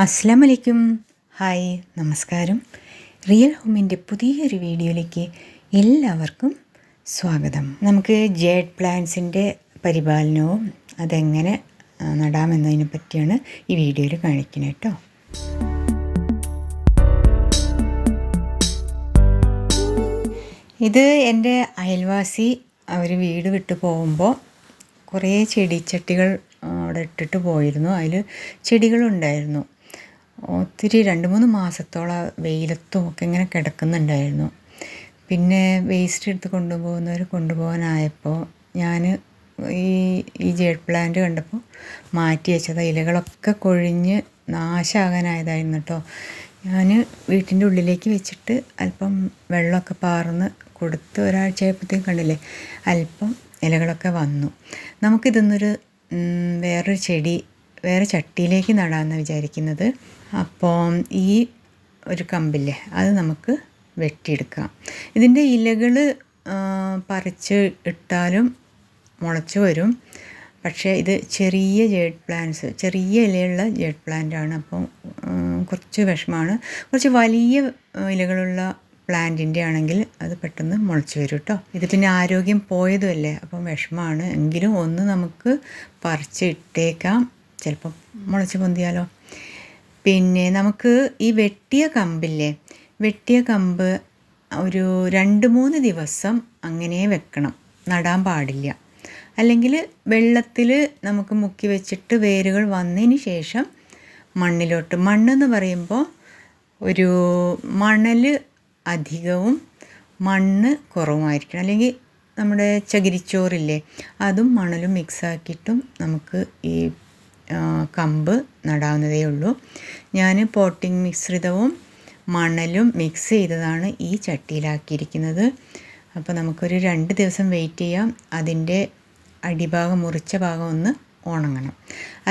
അസ്സലാമു അലൈക്കും. ഹായ്, നമസ്കാരം. റിയൽ ഹോമിൻ്റെ പുതിയൊരു വീഡിയോയിലേക്ക് എല്ലാവർക്കും സ്വാഗതം. നമുക്ക് ജേഡ് പ്ലാന്റ്സിൻ്റെ പരിപാലനവും അതെങ്ങനെ നടാമെന്നതിനെ പറ്റിയാണ് ഈ വീഡിയോയിൽ കാണിക്കുന്നത് കേട്ടോ. ഇത് എൻ്റെ അയൽവാസി അവർ വീട് വിട്ടു പോകുമ്പോൾ കുറേ ചെടിച്ചട്ടികൾ അവിടെ ഇട്ടിട്ട് പോയിരുന്നു. അതിൽ ചെടികളുണ്ടായിരുന്നു. ഒത്തിരി 2-3 മാസത്തോളം വെയിലത്തും ഒക്കെ ഇങ്ങനെ കിടക്കുന്നുണ്ടായിരുന്നു. പിന്നെ വേസ്റ്റ് എടുത്ത് കൊണ്ടുപോകാനായപ്പോൾ ഞാൻ ഈ ജേഡ് പ്ലാന്റ് കണ്ടപ്പോൾ മാറ്റി വെച്ചത്. ഇലകളൊക്കെ കൊഴിഞ്ഞ് നാശമാകാനായതായിരുന്നു കേട്ടോ. ഞാൻ വീട്ടിൻ്റെ ഉള്ളിലേക്ക് വെച്ചിട്ട് അല്പം വെള്ളമൊക്കെ പാർന്ന് കൊടുത്ത് ഒരാഴ്ചയായപ്പോഴത്തേക്കും കണ്ടില്ലേ അല്പം ഇലകളൊക്കെ വന്നു. നമുക്കിതൊന്നൊരു വേറെ ചട്ടിയിലേക്ക് നടാമെന്നാണ് വിചാരിക്കുന്നത്. അപ്പോൾ ഈ ഒരു കമ്പില്ലേ അത് നമുക്ക് വെട്ടിയെടുക്കാം. ഇതിൻ്റെ ഇലകൾ പറിച്ച് ഇട്ടാലും മുളച്ച് വരും. പക്ഷേ ഇത് ചെറിയ ജേഡ് പ്ലാന്റ്സ്, ചെറിയ ഇലയുള്ള ജേഡ് പ്ലാന്റാണ്. അപ്പം കുറച്ച് വിഷമമാണ്. കുറച്ച് വലിയ ഇലകളുള്ള പ്ലാന്റിൻ്റെ ആണെങ്കിൽ അത് പെട്ടെന്ന് മുളച്ച് വരും കേട്ടോ. ഇത് പിന്നെ ആരോഗ്യം പോയതുമല്ലേ, അപ്പം വിഷമമാണ്. എങ്കിലും ഒന്ന് നമുക്ക് പറിച്ച് ഇട്ടേക്കാം, ചിലപ്പം മുളച്ച് പൊന്തിയാലോ. പിന്നെ നമുക്ക് ഈ വെട്ടിയ കമ്പ് ഒരു 2-3 ദിവസം അങ്ങനെ വെക്കണം, നടാൻ പാടില്ല. അല്ലെങ്കിൽ വെള്ളത്തിൽ നമുക്ക് മുക്കി വെച്ചിട്ട് വേരുകൾ വന്നതിന് ശേഷം മണ്ണെന്ന് പറയുമ്പോൾ ഒരു മണൽ അധികവും മണ്ണ് കുറവുമായിരിക്കണം. അല്ലെങ്കിൽ നമ്മുടെ ചകിരിച്ചോറില്ലേ അതും മണലും മിക്സാക്കിയിട്ടും നമുക്ക് ഈ കമ്പ് നടാവുന്നതേ ഉള്ളൂ. ഞാൻ പോട്ടിംഗ് മിശ്രിതവും മണലും മിക്സ് ചെയ്തതാണ് ഈ ചട്ടിയിലാക്കിയിരിക്കുന്നത്. അപ്പോൾ നമുക്കൊരു 2 ദിവസം വെയിറ്റ് ചെയ്യാം. അതിൻ്റെ അടിഭാഗം, മുറിച്ച ഭാഗം ഒന്ന് ഉണങ്ങണം.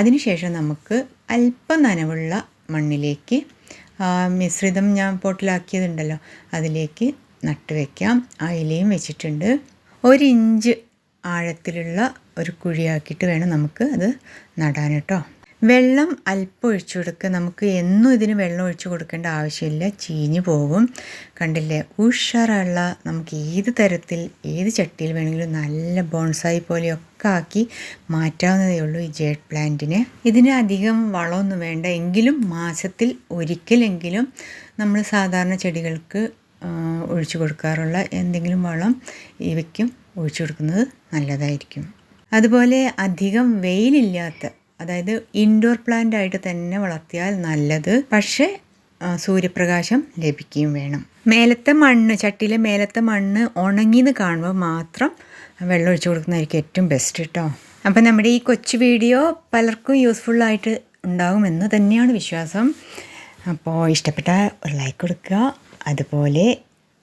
അതിനുശേഷം നമുക്ക് അല്പം നനവുള്ള മണ്ണിലേക്ക് മിശ്രിതം ഞാൻ പോട്ടിലാക്കിയതുണ്ടല്ലോ അതിലേക്ക് നട്ട് വയ്ക്കാം. ആ ഇലയും വെച്ചിട്ടുണ്ട്. 1 ഇഞ്ച് ആഴത്തിലുള്ള ഒരു കുഴിയാക്കിയിട്ട് വേണം നമുക്ക് അത് നടാൻ കേട്ടോ. വെള്ളം അല്പം ഒഴിച്ചു കൊടുക്കുക. നമുക്ക് എന്നും ഇതിന് വെള്ളം ഒഴിച്ചു കൊടുക്കേണ്ട ആവശ്യമില്ല, ചീഞ്ഞു പോകും. കണ്ടില്ലേ, ഉഷാറുള്ള നമുക്ക് ഏത് തരത്തിൽ ഏത് ചട്ടിയിൽ വേണമെങ്കിലും നല്ല ബോൺസായി പോലെയൊക്കെ ആക്കി മാറ്റാവുന്നതേ ഉള്ളൂ ഈ ജേഡ് പ്ലാന്റിന്. ഇതിന് അധികം വളമൊന്നും വേണ്ട. എങ്കിലും മാസത്തിൽ ഒരിക്കലെങ്കിലും നമ്മൾ സാധാരണ ചെടികൾക്ക് ഒഴിച്ചു കൊടുക്കാറുള്ള എന്തെങ്കിലും വളം ഇവയ്ക്കും ഒഴിച്ചു കൊടുക്കുന്നത് നല്ലതായിരിക്കും. അതുപോലെ അധികം വെയിലില്ലാത്ത, അതായത് ഇൻഡോർ പ്ലാന്റ് ആയിട്ട് തന്നെ വളർത്തിയാൽ നല്ലത്. പക്ഷേ സൂര്യപ്രകാശം ലഭിക്കുകയും വേണം. ചട്ടിയിലെ മേലത്തെ മണ്ണ് ഉണങ്ങിയെന്ന് കാണുമ്പോൾ മാത്രം വെള്ളം ഒഴിച്ചു കൊടുക്കുന്നതായിരിക്കും ഏറ്റവും ബെസ്റ്റ് കേട്ടോ. അപ്പം നമ്മുടെ ഈ കൊച്ചു വീഡിയോ പലർക്കും യൂസ്ഫുള്ളായിട്ട് ഉണ്ടാകുമെന്ന് തന്നെയാണ് വിശ്വാസം. അപ്പോൾ ഇഷ്ടപ്പെട്ടാൽ ഒരു ലൈക്ക് കൊടുക്കുക. അതുപോലെ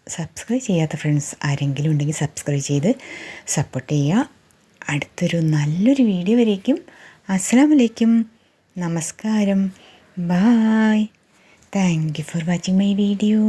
സബ്സ്ക്രൈബ് ചെയ്യാത്ത ഫ്രണ്ട്സ് ആരെങ്കിലും ഉണ്ടെങ്കിൽ സബ്സ്ക്രൈബ് ചെയ്ത് സപ്പോർട്ട് ചെയ്യുക. അടുത്തൊരു നല്ലൊരു വീഡിയോ വരേക്കും അസ്സലാമു അലൈക്കും, നമസ്കാരം, bye. Thank you for watching my video.